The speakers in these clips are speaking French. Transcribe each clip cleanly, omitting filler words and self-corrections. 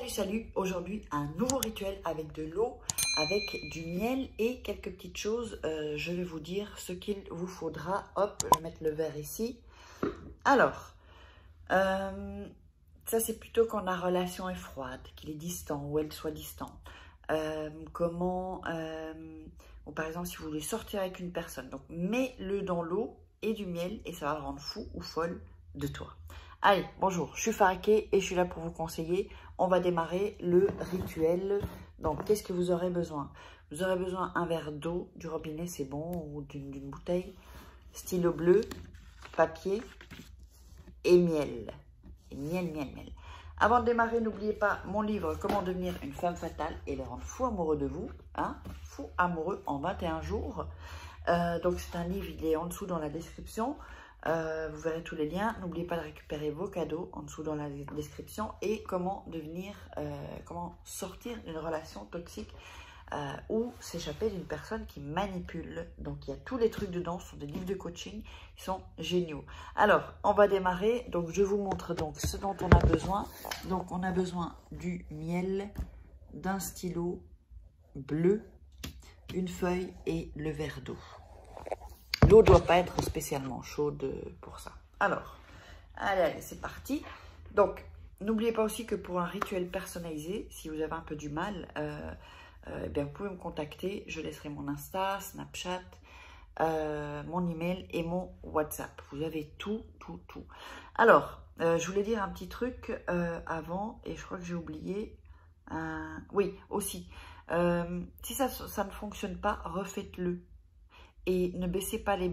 Salut, aujourd'hui un nouveau rituel avec de l'eau, avec du miel et quelques petites choses. Je vais vous dire ce qu'il vous faudra. Hop, je vais mettre le verre ici. Alors, ça c'est plutôt quand la relation est froide, qu'il est distant ou elle soit distante. Ou par exemple si vous voulez sortir avec une personne, donc mets-le dans l'eau et du miel et ça va le rendre fou ou folle de toi. Allez, bonjour, je suis Faraké et je suis là pour vous conseiller. On va démarrer le rituel. Donc, qu'est-ce que vous aurez besoin? Vous aurez besoin d'un verre d'eau, du robinet, c'est bon, ou d'une bouteille, stylo bleu, papier et miel. Et miel. Avant de démarrer, n'oubliez pas mon livre « Comment devenir une femme fatale et le rendre fou amoureux de vous ». Fou amoureux en 21 jours. Donc, c'est un livre, il est en dessous dans la description. Vous verrez tous les liens. N'oubliez pas de récupérer vos cadeaux en dessous dans la description et comment sortir d'une relation toxique ou s'échapper d'une personne qui manipule. Donc il y a tous les trucs dedans, ce sont des livres de coaching, ils sont géniaux. Alors on va démarrer. Donc je vous montre donc ce dont on a besoin. Donc on a besoin du miel, d'un stylo bleu, une feuille et le verre d'eau. L'eau ne doit pas être spécialement chaude pour ça. Alors, allez, c'est parti. Donc, n'oubliez pas aussi que pour un rituel personnalisé, si vous avez un peu du mal, bien, vous pouvez me contacter. Je laisserai mon Insta, Snapchat, mon email et mon WhatsApp. Vous avez tout. Alors, je voulais dire un petit truc avant et je crois que j'ai oublié. Oui, aussi. Si ça ne fonctionne pas, refaites-le. Et ne baissez pas les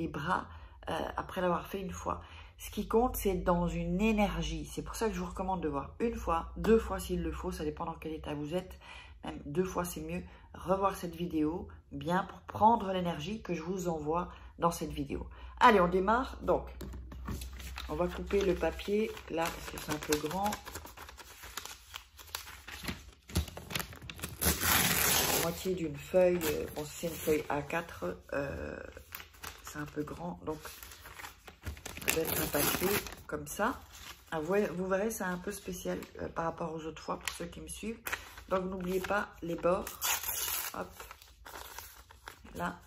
bras après l'avoir fait une fois. Ce qui compte, c'est dans une énergie. C'est pour ça que je vous recommande de voir une fois, 2 fois s'il le faut. Ça dépend dans quel état vous êtes. Même 2 fois, c'est mieux. Revoir cette vidéo bien pour prendre l'énergie que je vous envoie dans cette vidéo. Allez, on démarre. Donc, on va couper le papier là parce que c'est un peu grand. Moitié d'une feuille, bon c'est une feuille A4, c'est un peu grand, donc ça doit être un papier comme ça. Ah, vous verrez, c'est un peu spécial par rapport aux autres fois pour ceux qui me suivent. Donc n'oubliez pas les bords, hop, là.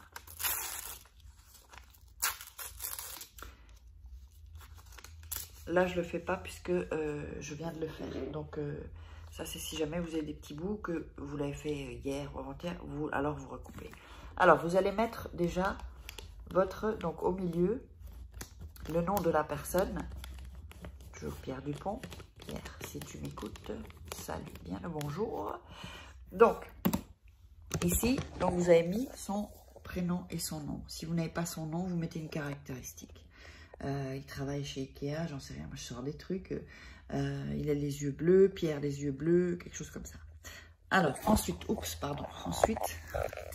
Là je le fais pas puisque je viens de le faire, donc ça, c'est si jamais vous avez des petits bouts que vous l'avez fait hier ou avant-hier, alors vous recoupez. Alors, vous allez mettre déjà donc au milieu, le nom de la personne. Toujours Pierre Dupont. Pierre, si tu m'écoutes, salut, bien le bonjour. Donc, ici, donc vous avez mis son prénom et son nom. Si vous n'avez pas son nom, vous mettez une caractéristique. Il travaille chez Ikea, j'en sais rien, moi je sors des trucs. Il a les yeux bleus, Pierre les yeux bleus, quelque chose comme ça. Alors, ensuite,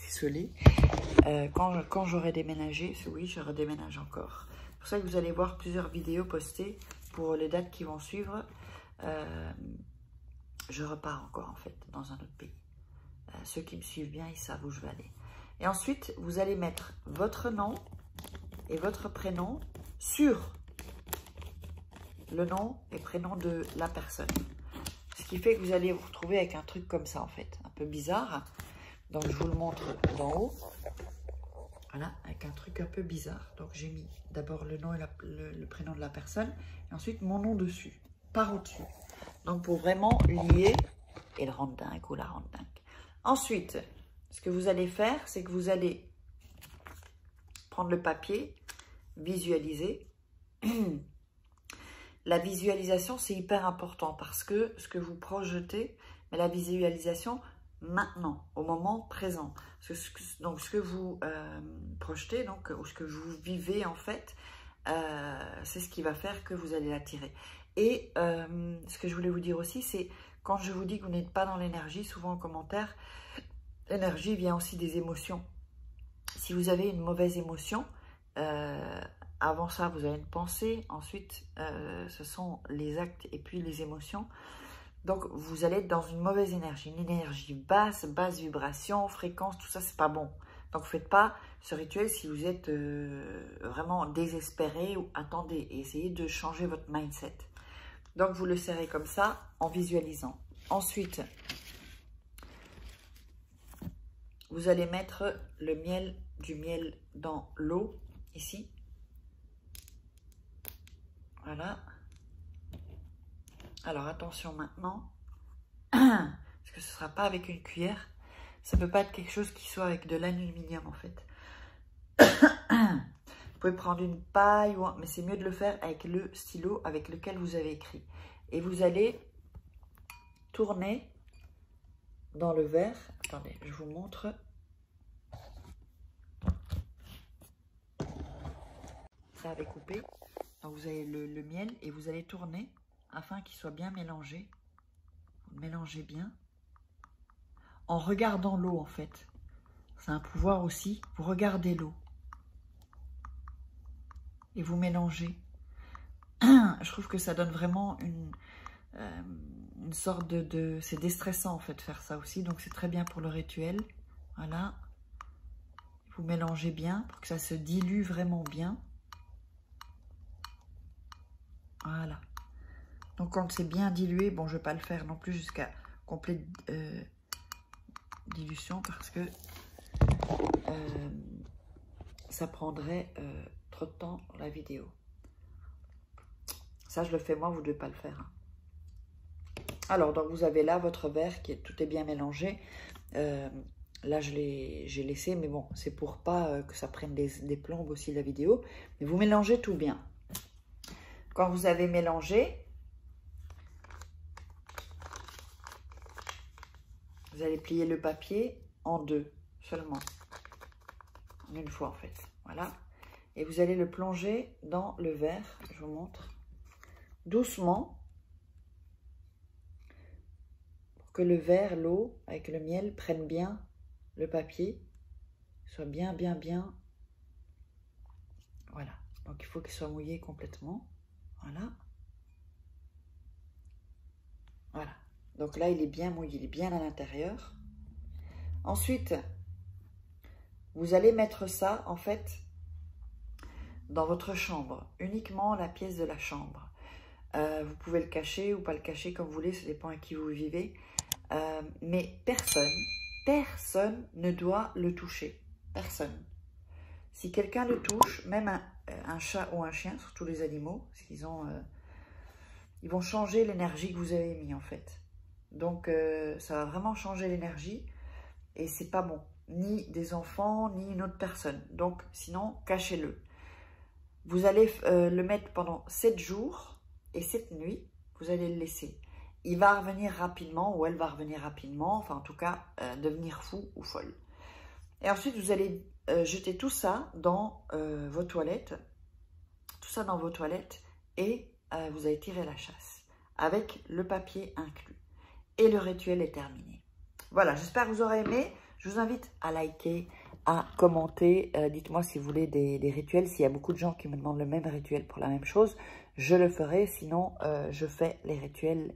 désolée, quand j'aurai déménagé, oui, je redéménage encore. C'est pour ça que vous allez voir plusieurs vidéos postées pour les dates qui vont suivre. Je repars encore, en fait, dans un autre pays. Ceux qui me suivent bien, ils savent où je vais aller. Et ensuite, vous allez mettre votre nom et votre prénom sur le nom et prénom de la personne. Ce qui fait que vous allez vous retrouver avec un truc comme ça, en fait, un peu bizarre. Donc, je vous le montre d'en haut. Voilà, avec un truc un peu bizarre. Donc, j'ai mis d'abord le nom et le prénom de la personne, et ensuite mon nom dessus, par au-dessus. Donc, pour vraiment lier et le rendre dingue ou la rendre dingue. Ensuite, ce que vous allez faire, c'est que vous allez prendre le papier, visualiser. La visualisation, c'est hyper important parce que ce que vous projetez, mais la visualisation maintenant, au moment présent. Donc, ce que vous projetez, donc, ou ce que vous vivez en fait, c'est ce qui va faire que vous allez l'attirer. Et ce que je voulais vous dire aussi, c'est quand je vous dis que vous n'êtes pas dans l'énergie, souvent en commentaire, l'énergie vient aussi des émotions. Si vous avez une mauvaise émotion, avant ça, vous avez une pensée. Ensuite, ce sont les actes et puis les émotions. Donc, vous allez être dans une mauvaise énergie. Une énergie basse vibration, fréquence, tout ça, c'est pas bon. Donc, ne faites pas ce rituel si vous êtes vraiment désespéré ou attendez. Et essayez de changer votre mindset. Donc, vous le serrez comme ça en visualisant. Ensuite, vous allez mettre du miel dans l'eau, ici. Voilà. Alors, attention maintenant, parce que ce ne sera pas avec une cuillère. Ça ne peut pas être quelque chose qui soit avec de l'aluminium, en fait. Vous pouvez prendre une paille, mais c'est mieux de le faire avec le stylo avec lequel vous avez écrit. Et vous allez tourner dans le verre. Attendez, je vous montre. Ça avait coupé. Donc vous avez le miel et vous allez tourner afin qu'il soit bien mélangé. Vous mélangez bien. En regardant l'eau, en fait. C'est un pouvoir aussi. Vous regardez l'eau. Et vous mélangez. Je trouve que ça donne vraiment une sorte de... C'est déstressant, en fait, faire ça aussi. Donc, c'est très bien pour le rituel. Voilà. Vous mélangez bien pour que ça se dilue vraiment bien. Voilà. Donc, quand c'est bien dilué, bon, je ne vais pas le faire non plus jusqu'à complète dilution parce que ça prendrait trop de temps la vidéo. Ça, je le fais moi, vous ne devez pas le faire. Alors, donc vous avez là votre verre qui est tout est bien mélangé. Là, j'ai laissé, mais bon, c'est pour pas que ça prenne des plombes aussi la vidéo. Mais vous mélangez tout bien. Quand vous avez mélangé, vous allez plier le papier en deux seulement. En une fois, en fait. Voilà. Et vous allez le plonger dans le verre. Je vous montre. Doucement. Pour que le verre, l'eau, avec le miel, prennent bien le papier. Soit bien. Voilà. Donc, il faut qu'il soit mouillé complètement. Voilà. Voilà. Donc là, il est bien mouillé. Il est bien à l'intérieur. Ensuite, vous allez mettre ça, en fait, dans votre chambre. Uniquement la pièce de la chambre. Vous pouvez le cacher ou pas le cacher comme vous voulez. Ça dépend à qui vous vivez. Mais personne ne doit le toucher. Personne. Si quelqu'un le touche, même un chat ou un chien, surtout les animaux, parce qu'ils ils vont changer l'énergie que vous avez mis en fait. Donc ça va vraiment changer l'énergie et c'est pas bon. Ni des enfants, ni une autre personne. Donc sinon, cachez-le. Vous allez le mettre pendant 7 jours et 7 nuits, vous allez le laisser. Il va revenir rapidement ou elle va revenir rapidement, enfin en tout cas devenir fou ou folle. Et ensuite vous allez jeter tout ça dans vos toilettes, et vous allez tirer la chasse avec le papier inclus. Et le rituel est terminé. Voilà, j'espère que vous aurez aimé. Je vous invite à liker, à commenter. Dites-moi si vous voulez des rituels. S'il y a beaucoup de gens qui me demandent le même rituel pour la même chose, je le ferai. Sinon, je fais les rituels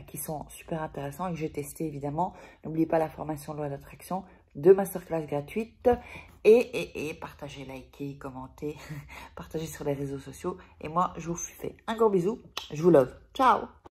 qui sont super intéressants et que j'ai testé évidemment. N'oubliez pas la formation loi d'attraction, 2 masterclass gratuites et partagez, likez, commentez, partagez sur les réseaux sociaux. Et moi, je vous fais un gros bisou. Je vous love. Ciao!